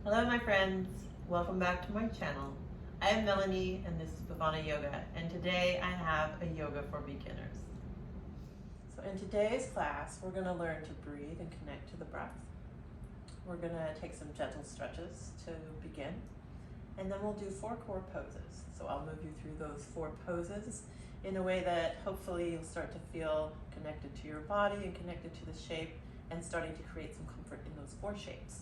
Hello my friends, welcome back to my channel. I am Melanie and this is Savasana Yoga, and today I have a yoga for beginners. So in today's class we're going to learn to breathe and connect to the breath. We're going to take some gentle stretches to begin, and then we'll do 4 core poses. So I'll move you through those 4 poses in a way that hopefully you'll start to feel connected to your body and connected to the shape and starting to create some comfort in those 4 shapes.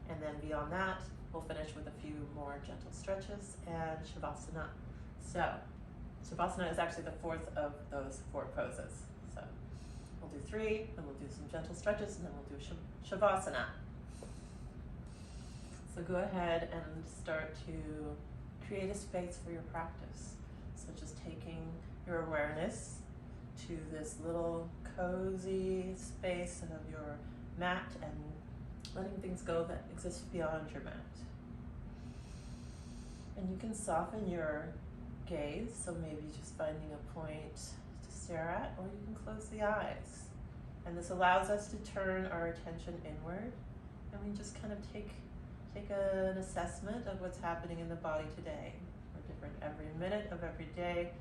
And then beyond that, we'll finish with a few more gentle stretches and Savasana. So, Savasana is actually the 4th of those 4 poses. So, we'll do 3, then we'll do some gentle stretches, and then we'll do Savasana. So go ahead and start to create a space for your practice. So just taking your awareness to this little cozy space of your mat and letting things go that exist beyond your mat. And you can soften your gaze, so maybe just finding a point to stare at, or you can close the eyes. And this allows us to turn our attention inward, and we just kind of take an assessment of what's happening in the body today. We're different every minute of every day,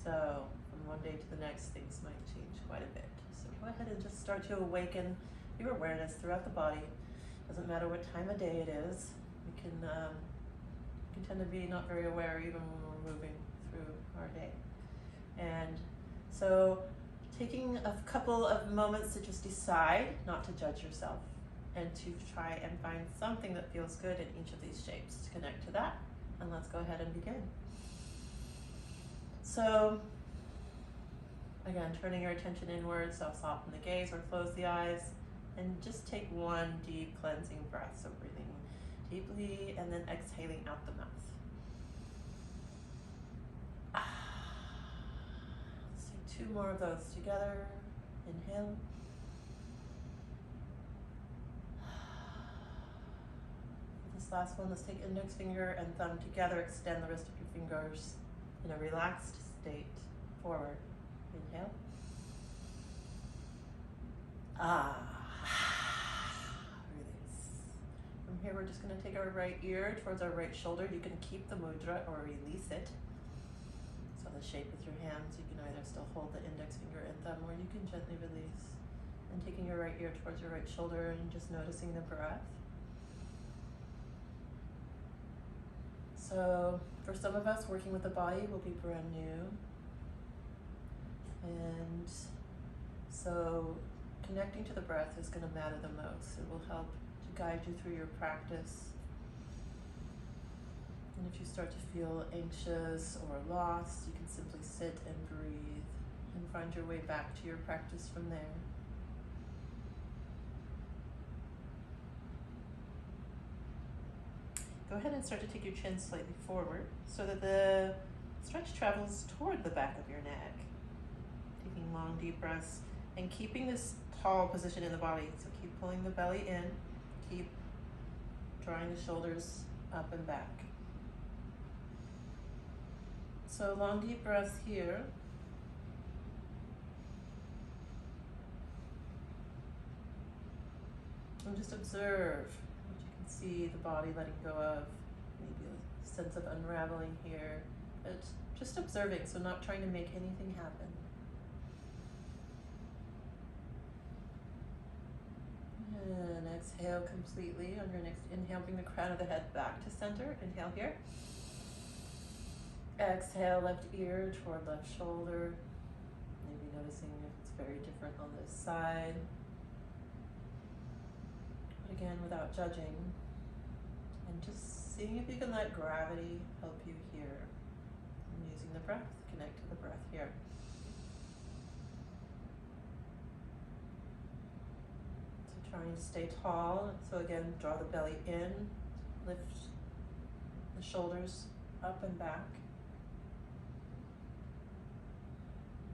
so from one day to the next, things might change quite a bit. So go ahead and just start to awaken your awareness throughout the body. Doesn't matter what time of day it is. We can tend to be not very aware even when we're moving through our day. And so taking a couple of moments to just decide not to judge yourself and to try and find something that feels good in each of these shapes to connect to that. And let's go ahead and begin. So again, turning your attention inwards, so soften the gaze or close the eyes. And just take one deep cleansing breath. So breathing deeply and then exhaling out the mouth. Let's take 2 more of those together. Inhale. For this last one, let's take index finger and thumb together. Extend the rest of your fingers in a relaxed state forward. Inhale. Here we're just going to take our right ear towards our right shoulder. You can keep the mudra or release it. So the shape with your hands, you can either still hold the index finger and thumb, or you can gently release. And taking your right ear towards your right shoulder and just noticing the breath. So for some of us, working with the body will be brand new. And so connecting to the breath is going to matter the most. It will help guide you through your practice. And if you start to feel anxious or lost, you can simply sit and breathe and find your way back to your practice from there. Go ahead and start to take your chin slightly forward so that the stretch travels toward the back of your neck. Taking long, deep breaths and keeping this tall position in the body. So keep pulling the belly in. Keep drawing the shoulders up and back. So long deep breaths here. And just observe what you can see the body letting go of. Maybe a sense of unraveling here. But just observing, so not trying to make anything happen. And exhale completely. On your next inhale, bring the crown of the head back to center. Inhale here. Exhale, left ear toward left shoulder. Maybe noticing if it's very different on this side. But again, without judging. And just seeing if you can let gravity help you here. And using the breath, connect to the breath here. Trying to stay tall. So again, draw the belly in, lift the shoulders up and back.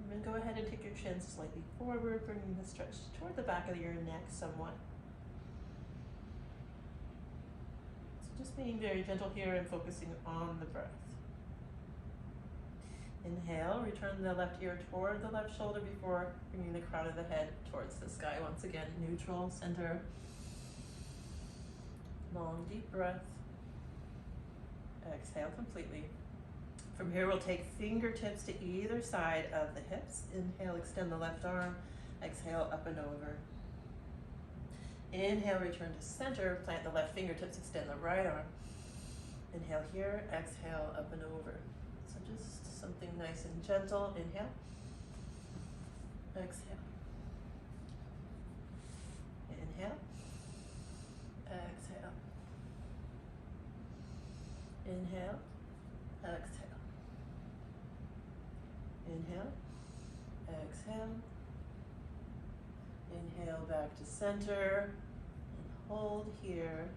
And then go ahead and take your chin slightly forward, bringing the stretch toward the back of your neck somewhat. So just being very gentle here and focusing on the breath. Inhale, return the left ear toward the left shoulder before bringing the crown of the head towards the sky. Once again, neutral, center. Long long, deep breath. Exhale completely. From here, we'll take fingertips to either side of the hips. Inhale, extend the left arm. Exhale, up and over. Inhale, return to center. Plant the left fingertips, extend the right arm. Inhale here, exhale, up and over. So just something nice and gentle. Inhale. Exhale. Inhale. Exhale. Inhale. Exhale. Inhale. Exhale. Inhale back to center. And hold here.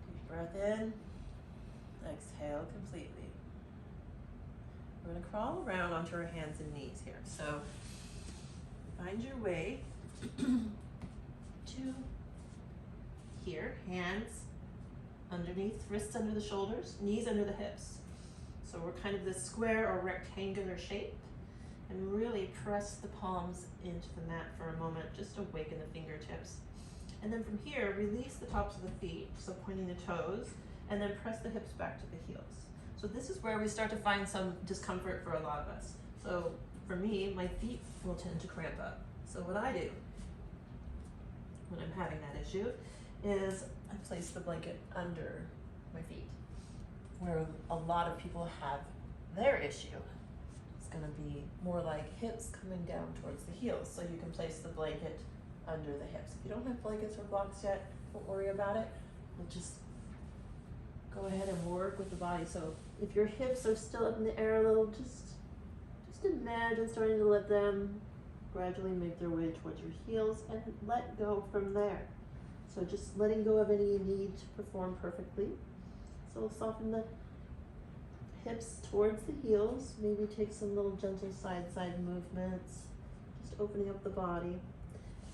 Deep breath in. Exhale completely. We're going to crawl around onto our hands and knees here. So find your way to here. Hands underneath, wrists under the shoulders, knees under the hips. So we're kind of this square or rectangular shape. And really press the palms into the mat for a moment, just awaken the fingertips. And then from here, release the tops of the feet, so pointing the toes, and then press the hips back to the heels. So this is where we start to find some discomfort for a lot of us. So for me, my feet will tend to cramp up. So what I do when I'm having that issue is I place the blanket under my feet, where a lot of people have their issue. It's going to be more like hips coming down towards the heels. So you can place the blanket under the hips. If you don't have blankets or blocks yet, don't worry about it. We'll just go ahead and work with the body. So if your hips are still up in the air a little, just imagine starting to let them gradually make their way towards your heels and let go from there. So just letting go of any need to perform perfectly. So we'll soften the hips towards the heels, maybe take some little gentle side movements, just opening up the body.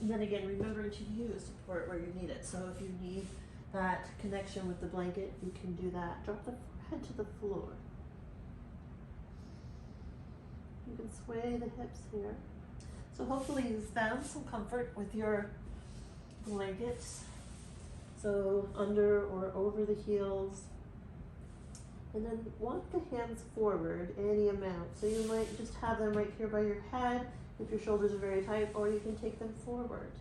And then again, remembering to use support where you need it. So if you need that connection with the blanket, you can do that. Drop the forehead to the floor. You can sway the hips here. So hopefully you've found some comfort with your blankets. So under or over the heels. And then walk the hands forward any amount. So you might just have them right here by your head if your shoulders are very tight, or you can take them forward.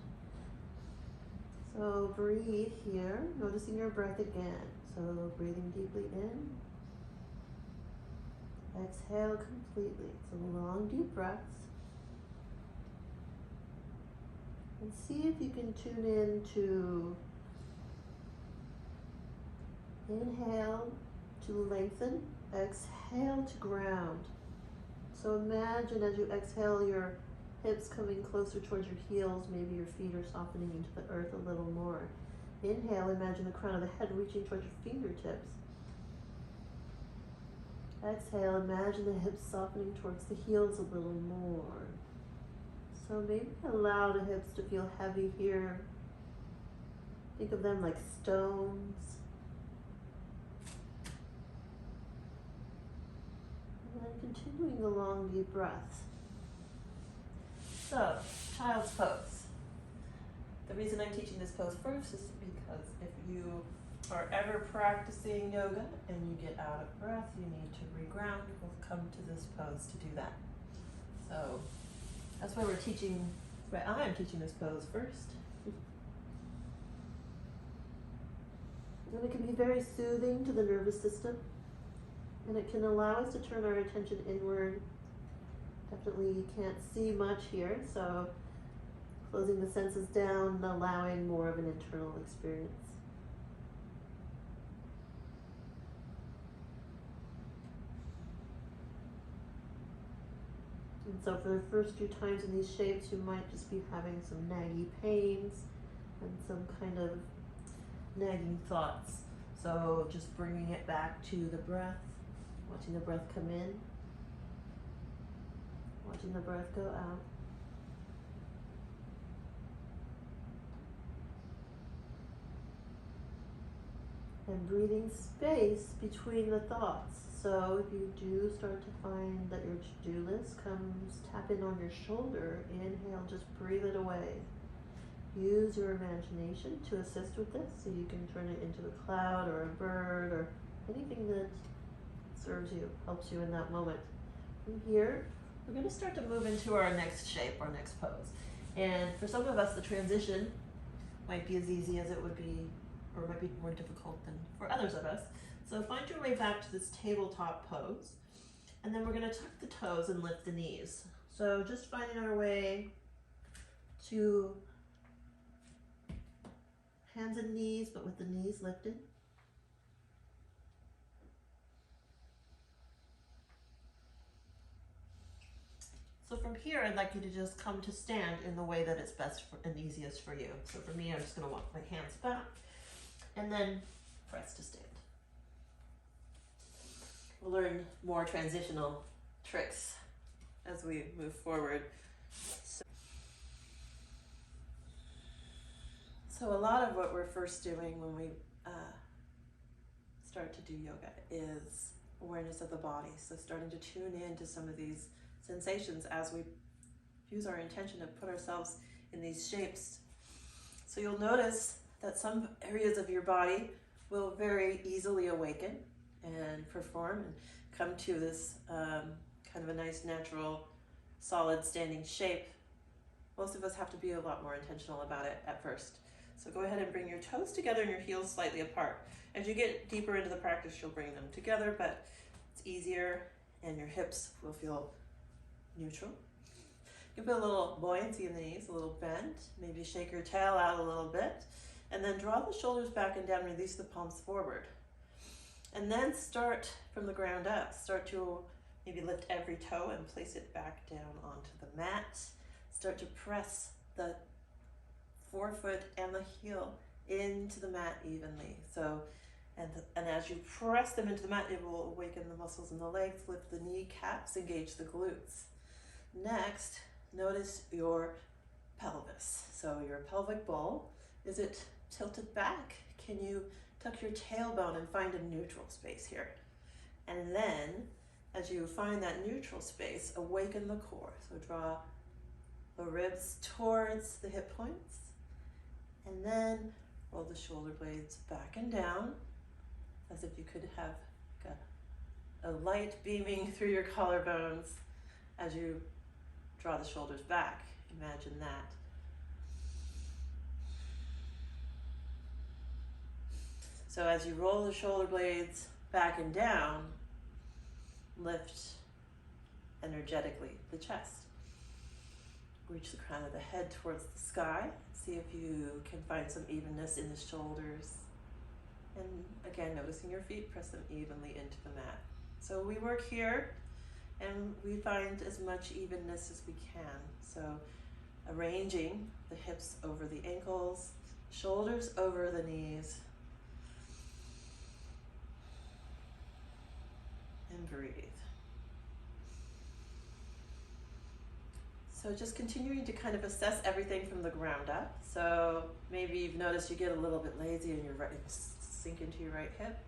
So breathe here, noticing your breath again. So breathing deeply in. Exhale completely. So long deep breaths. And see if you can tune in to inhale to lengthen, exhale to ground. So imagine as you exhale your hips coming closer towards your heels, maybe your feet are softening into the earth a little more. Inhale, imagine the crown of the head reaching towards your fingertips. Exhale, imagine the hips softening towards the heels a little more. So maybe allow the hips to feel heavy here. Think of them like stones. And then continuing the long deep breaths. So, child's pose. The reason I'm teaching this pose first is because if you are ever practicing yoga and you get out of breath, you need to reground. We'll come to this pose to do that. So that's why I'm teaching this pose first. And it can be very soothing to the nervous system, and it can allow us to turn our attention inward. Definitely you can't see much here, so closing the senses down and allowing more of an internal experience. And so for the first few times in these shapes, you might just be having some naggy pains and some kind of nagging thoughts. So just bringing it back to the breath, watching the breath come in, watching the breath go out. And breathing space between the thoughts. So if you do start to find that your to-do list comes, tap in on your shoulder. Inhale, just breathe it away. Use your imagination to assist with this, so you can turn it into a cloud or a bird or anything that serves you, helps you in that moment. From here, we're going to start to move into our next shape, our next pose. And for some of us, the transition might be as easy as it would be, or might be more difficult than for others of us. So find your way back to this tabletop pose. And then we're going to tuck the toes and lift the knees. So just finding our way to hands and knees, but with the knees lifted. So from here, I'd like you to just come to stand in the way that it's best for, and easiest for you. So for me, I'm just going to walk my hands back and then press to stand. We'll learn more transitional tricks as we move forward. So a lot of what we're first doing when we start to do yoga is awareness of the body. So starting to tune in to some of these sensations as we use our intention to put ourselves in these shapes. So you'll notice that some areas of your body will very easily awaken and perform and come to this kind of a nice, natural, solid standing shape. Most of us have to be a lot more intentional about it at first. So go ahead and bring your toes together and your heels slightly apart. As you get deeper into the practice, you'll bring them together, but it's easier and your hips will feel neutral. You can feel a little buoyancy in the knees, a little bend. Maybe shake your tail out a little bit. And then draw the shoulders back and down, release the palms forward. And then start from the ground up. Start to maybe lift every toe and place it back down onto the mat. Start to press the forefoot and the heel into the mat evenly. So, and as you press them into the mat, it will awaken the muscles in the legs, lift the kneecaps, engage the glutes. Next, notice your pelvis. So your pelvic bowl, is it tilted back? Can you tuck your tailbone and find a neutral space here? And then, as you find that neutral space, awaken the core. So draw the ribs towards the hip points. And then roll the shoulder blades back and down, as if you could have a light beaming through your collarbones as you draw the shoulders back. Imagine that. So as you roll the shoulder blades back and down, lift energetically the chest. Reach the crown of the head towards the sky. See if you can find some evenness in the shoulders. And again, noticing your feet, press them evenly into the mat. So we work here and we find as much evenness as we can. So arranging the hips over the ankles, shoulders over the knees. And breathe. So just continuing to kind of assess everything from the ground up. So maybe you've noticed you get a little bit lazy and you're ready to sink into your right hip.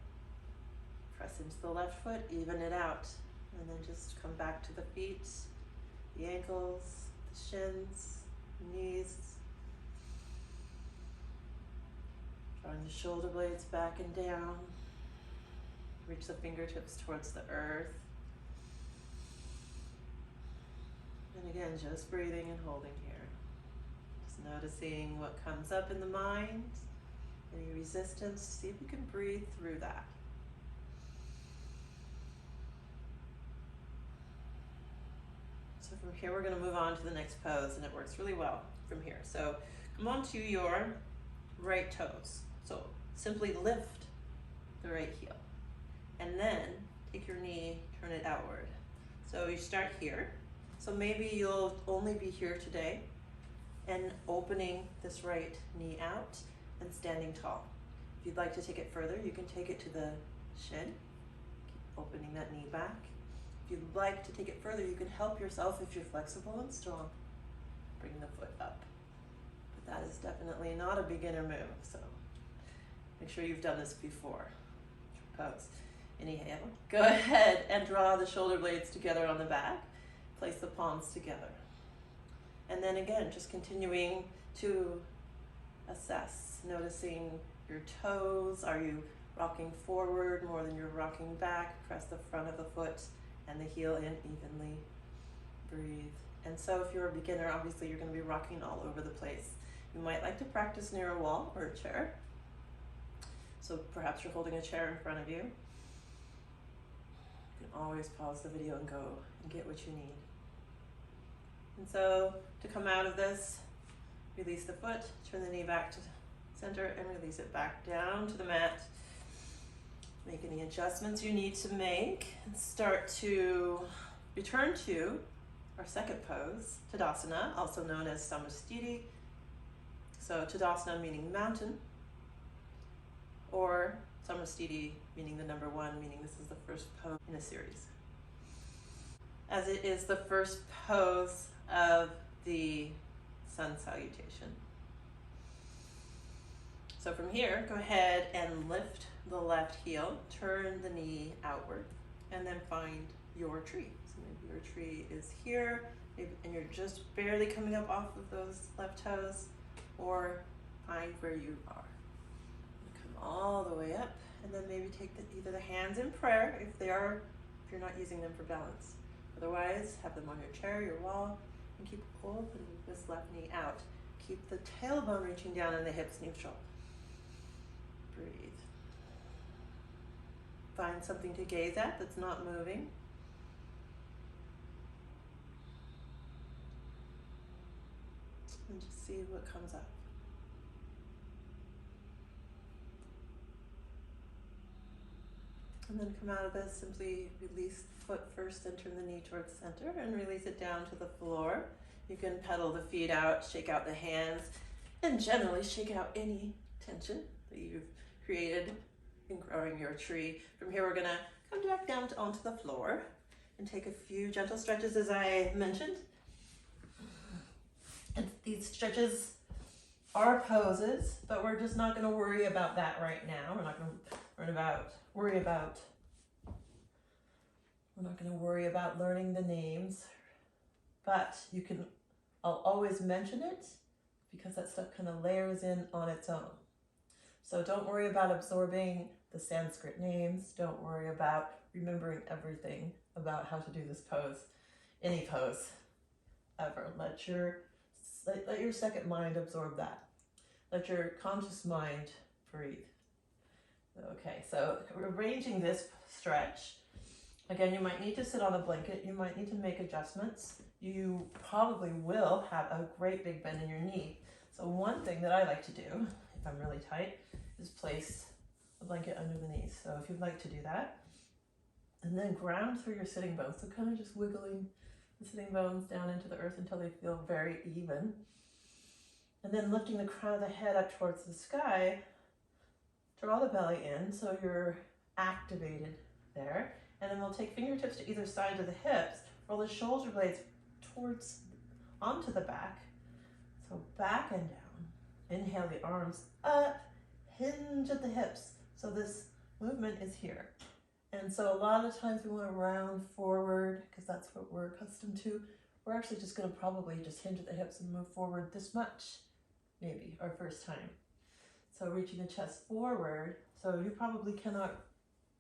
Press into the left foot, even it out. And then just come back to the feet, the ankles, the shins, knees. Drawing the shoulder blades back and down. Reach the fingertips towards the earth. And again, just breathing and holding here. Just noticing what comes up in the mind, any resistance. See if you can breathe through that. So from here, we're going to move on to the next pose, and it works really well from here. So come onto your right toes. So simply lift the right heel. And then take your knee, turn it outward. So you start here. So maybe you'll only be here today and opening this right knee out and standing tall. If you'd like to take it further, you can take it to the shin, keep opening that knee back. If you'd like to take it further, you can help yourself if you're flexible and strong. Bring the foot up. But that is definitely not a beginner move, so make sure you've done this before. Pose. Inhale. Go ahead and draw the shoulder blades together on the back. Place the palms together. And then again, just continuing to assess, noticing your toes. Are you rocking forward more than you're rocking back? Press the front of the foot and the heel in evenly. Breathe. And so if you're a beginner, obviously you're going to be rocking all over the place. You might like to practice near a wall or a chair. So perhaps you're holding a chair in front of you. You can always pause the video and go and get what you need. And so to come out of this, release the foot, turn the knee back to center and release it back down to the mat. Make any adjustments you need to make and start to return to our second pose, Tadasana, also known as Samastiti. So Tadasana meaning mountain, or Samastiti meaning the number one, meaning this is the first pose in a series. As it is the first pose of the sun salutation. So from here, go ahead and lift the left heel, turn the knee outward, and then find your tree. So maybe your tree is here, and you're just barely coming up off of those left toes, or find where you are. Come all the way up, and then maybe take either the hands in prayer if you're not using them for balance. Otherwise, have them on your chair, your wall, and keep opening this left knee out. Keep the tailbone reaching down and the hips neutral. Breathe. Find something to gaze at that's not moving. And just see what comes up. And then come out of this, simply release the foot first and turn the knee towards center and release it down to the floor. You can pedal the feet out, shake out the hands, and generally shake out any tension that you've created in growing your tree. From here, we're gonna come back down onto the floor and take a few gentle stretches as I mentioned. And these stretches are poses, but we're just not gonna worry about that right now. We're not gonna worry about learning the names, but I'll always mention it because that stuff kind of layers in on its own. So don't worry about absorbing the Sanskrit names. Don't worry about remembering everything about how to do this pose, any pose ever. Let your second mind absorb that. Let your conscious mind breathe. Okay, so arranging this stretch. Again, you might need to sit on a blanket. You might need to make adjustments. You probably will have a great big bend in your knee. So one thing that I like to do, if I'm really tight, is place a blanket under the knees. So if you'd like to do that, and then ground through your sitting bones. So kind of just wiggling the sitting bones down into the earth until they feel very even. And then lifting the crown of the head up towards the sky, draw the belly in so you're activated there. And then we'll take fingertips to either side of the hips, roll the shoulder blades onto the back. So back and down. Inhale the arms up, hinge at the hips. So this movement is here. And so a lot of times we want to round forward because that's what we're accustomed to. We're actually just going to probably just hinge at the hips and move forward this much, maybe our first time. So reaching the chest forward. So you probably cannot,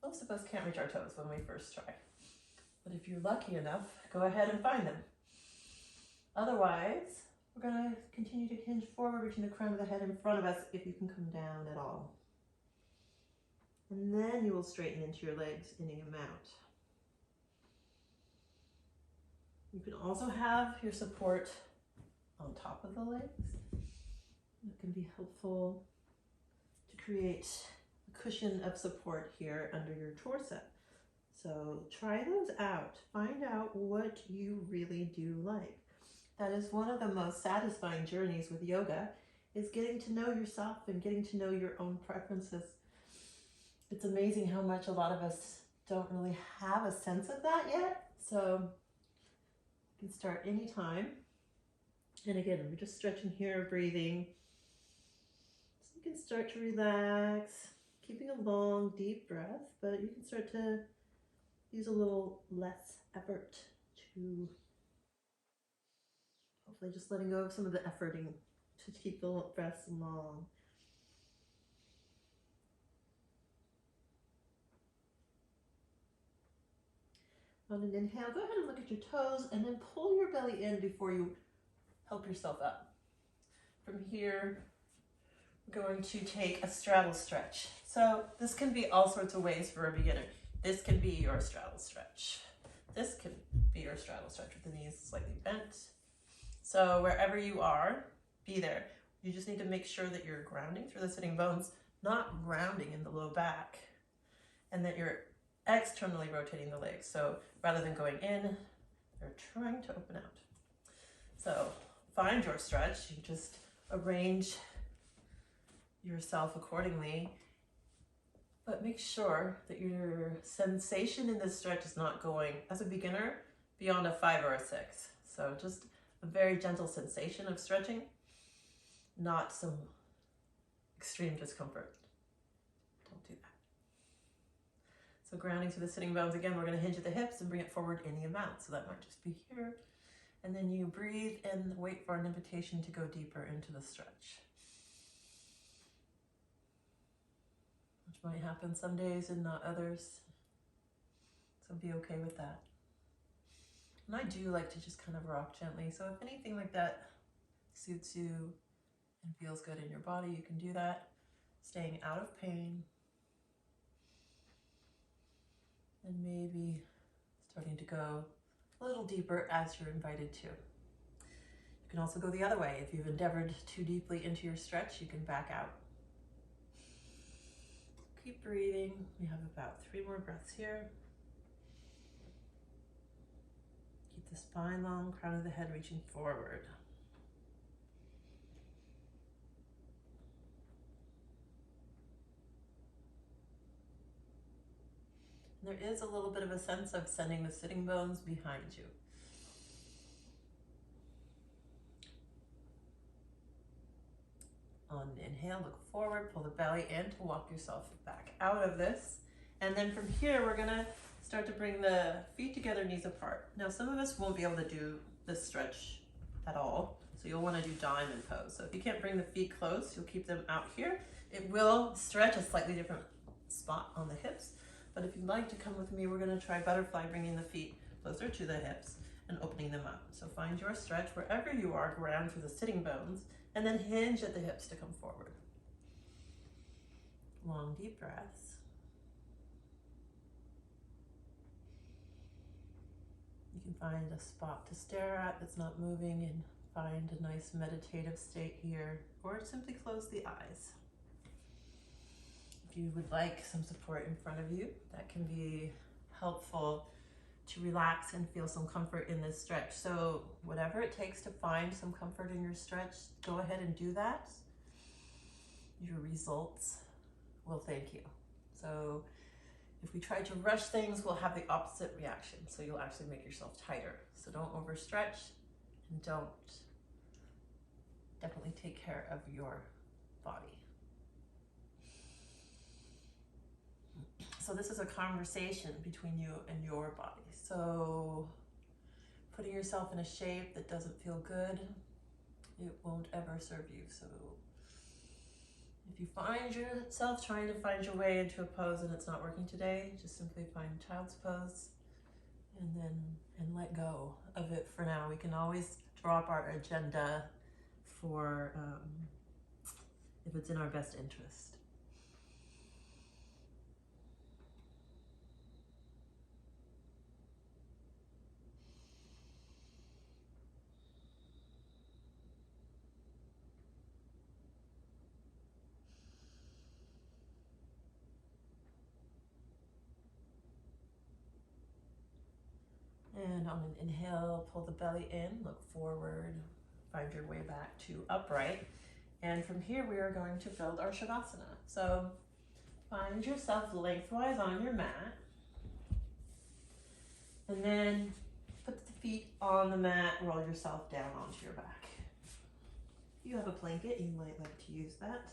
most of us can't reach our toes when we first try. But if you're lucky enough, go ahead and find them. Otherwise, we're going to continue to hinge forward, reaching the crown of the head in front of us if you can come down at all. And then you will straighten into your legs, inning them out. You can also have your support on top of the legs. It can be helpful to create a cushion of support here under your torso. So try those out. Find out what you really do like. That is one of the most satisfying journeys with yoga, is getting to know yourself and getting to know your own preferences. It's amazing how much a lot of us don't really have a sense of that yet. So you can start anytime. And again, we're just stretching here, breathing. So you can start to relax, keeping a long, deep breath, but you can start to use a little less effort to hopefully just letting go of some of the efforting to keep the breaths long. On an inhale, go ahead and look at your toes and then pull your belly in before you help yourself up. From here, we're going to take a straddle stretch. So this can be all sorts of ways for a beginner. This can be your straddle stretch. This can be your straddle stretch with the knees slightly bent. So wherever you are, be there. You just need to make sure that you're grounding through the sitting bones, not grounding in the low back, and that you're externally rotating the legs. So rather than going in, they're trying to open out. So find your stretch. You just arrange yourself accordingly, but make sure that your sensation in this stretch is not going, as a beginner, beyond a 5 or a 6. So just a very gentle sensation of stretching, not some extreme discomfort. Don't do that. So grounding to the sitting bones. Again, we're going to hinge at the hips and bring it forward any amount. So that might just be here. And then you breathe and wait for an invitation to go deeper into the stretch. Which might happen some days and not others. So be okay with that. And I do like to just kind of rock gently. So if anything like that suits you and feels good in your body, you can do that. Staying out of pain. And maybe starting to go a little deeper as you're invited to. You can also go the other way. If you've endeavored too deeply into your stretch, you can back out. Keep breathing. We have about 3 more breaths here. Keep the spine long, crown of the head reaching forward. There is a little bit of a sense of sending the sitting bones behind you. On an inhale, look forward, pull the belly in to walk yourself back out of this. And then from here, we're gonna start to bring the feet together, knees apart. Now, some of us won't be able to do this stretch at all. So you'll wanna do diamond pose. So if you can't bring the feet close, you'll keep them out here. It will stretch a slightly different spot on the hips. But if you'd like to come with me, we're gonna try butterfly, bringing the feet closer to the hips and opening them up. So find your stretch wherever you are, ground through the sitting bones, and then hinge at the hips to come forward. Long, deep breaths. You can find a spot to stare at that's not moving and find a nice meditative state here, or simply close the eyes. If you would like some support in front of you, that can be helpful to relax and feel some comfort in this stretch. So whatever it takes to find some comfort in your stretch, go ahead and do that. Your results will thank you. So if we try to rush things, we'll have the opposite reaction. So you'll actually make yourself tighter. So don't overstretch and definitely take care of your body. So this is a conversation between you and your body. So putting yourself in a shape that doesn't feel good, it won't ever serve you. So if you find yourself trying to find your way into a pose and it's not working today, just simply find child's pose and let go of it for now. We can always drop our agenda for if it's in our best interest. And on an inhale, pull the belly in, look forward, find your way back to upright. And from here, we are going to build our Savasana. So find yourself lengthwise on your mat. And then put the feet on the mat, roll yourself down onto your back. If you have a blanket, you might like to use that.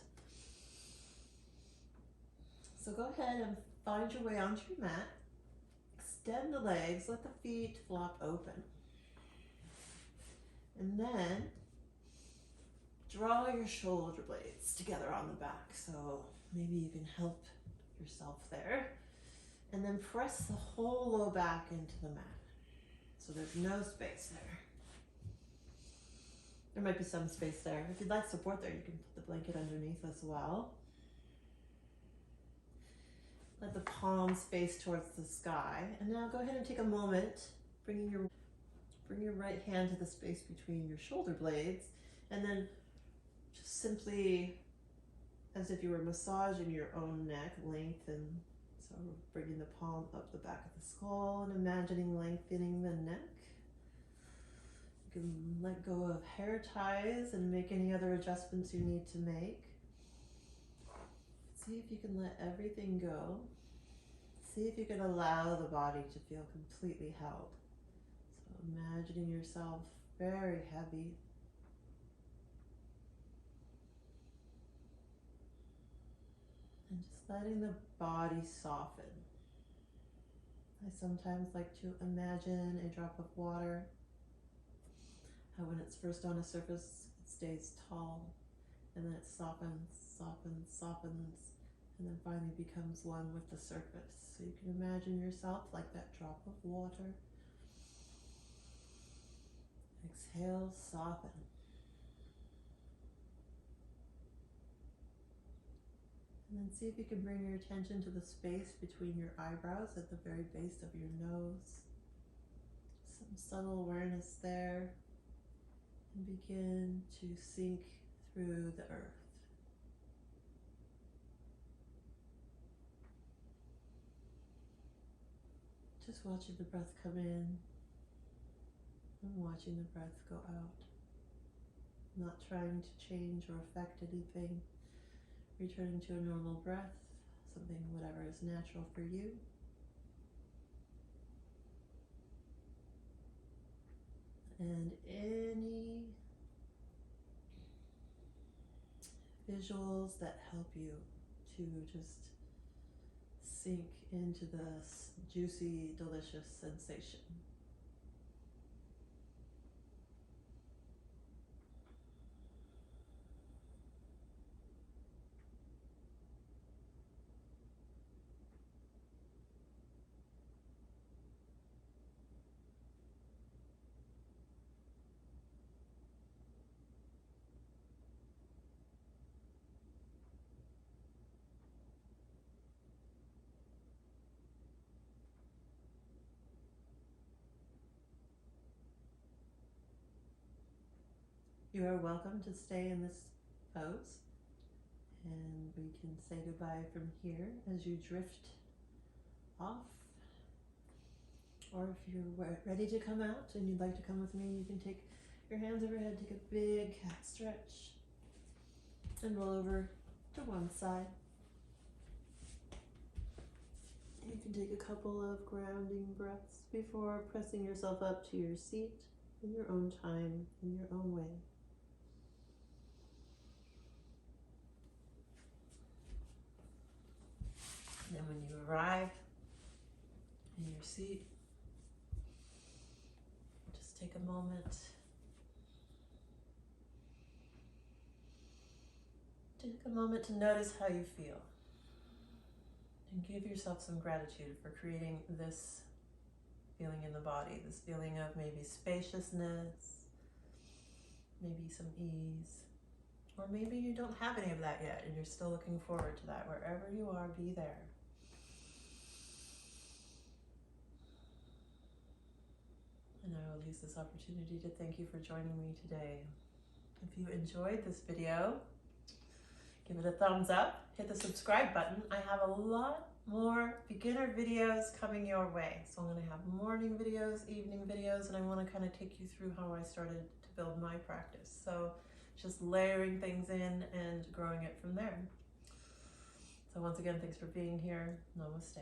So go ahead and find your way onto your mat. Extend the legs, let the feet flop open. And then draw your shoulder blades together on the back. So maybe you can help yourself there. And then press the whole low back into the mat. So there's no space there. There might be some space there. If you'd like support there, you can put the blanket underneath as well. Let the palms face towards the sky. And now go ahead and take a moment, bring your right hand to the space between your shoulder blades, and then just simply, as if you were massaging your own neck, lengthen. So bringing the palm up the back of the skull and imagining lengthening the neck. You can let go of hair ties and make any other adjustments you need to make. See if you can let everything go. See if you can allow the body to feel completely held. So imagining yourself very heavy. And just letting the body soften. I sometimes like to imagine a drop of water. How when it's first on a surface, it stays tall, and then it softens, softens, softens, and then finally becomes one with the surface. So you can imagine yourself like that drop of water. Exhale, soften. And then see if you can bring your attention to the space between your eyebrows at the very base of your nose. Some subtle awareness there. And begin to sink through the earth. Just watching the breath come in and watching the breath go out. Not trying to change or affect anything. Returning to a normal breath, something whatever is natural for you. And any visuals that help you to just sink into this juicy, delicious sensation. You are welcome to stay in this pose, and we can say goodbye from here as you drift off. Or if you're ready to come out and you'd like to come with me, you can take your hands overhead, take a big cat stretch, and roll over to one side. You can take a couple of grounding breaths before pressing yourself up to your seat in your own time, in your own way. And then when you arrive in your seat, just take a moment to notice how you feel. And give yourself some gratitude for creating this feeling in the body, this feeling of maybe spaciousness, maybe some ease. Or maybe you don't have any of that yet and you're still looking forward to that. Wherever you are, be there. And I will use this opportunity to thank you for joining me today. If you enjoyed this video, give it a thumbs up, hit the subscribe button. I have a lot more beginner videos coming your way. So I'm going to have morning videos, evening videos, and I want to kind of take you through how I started to build my practice. So just layering things in and growing it from there. So once again, thanks for being here. Namaste.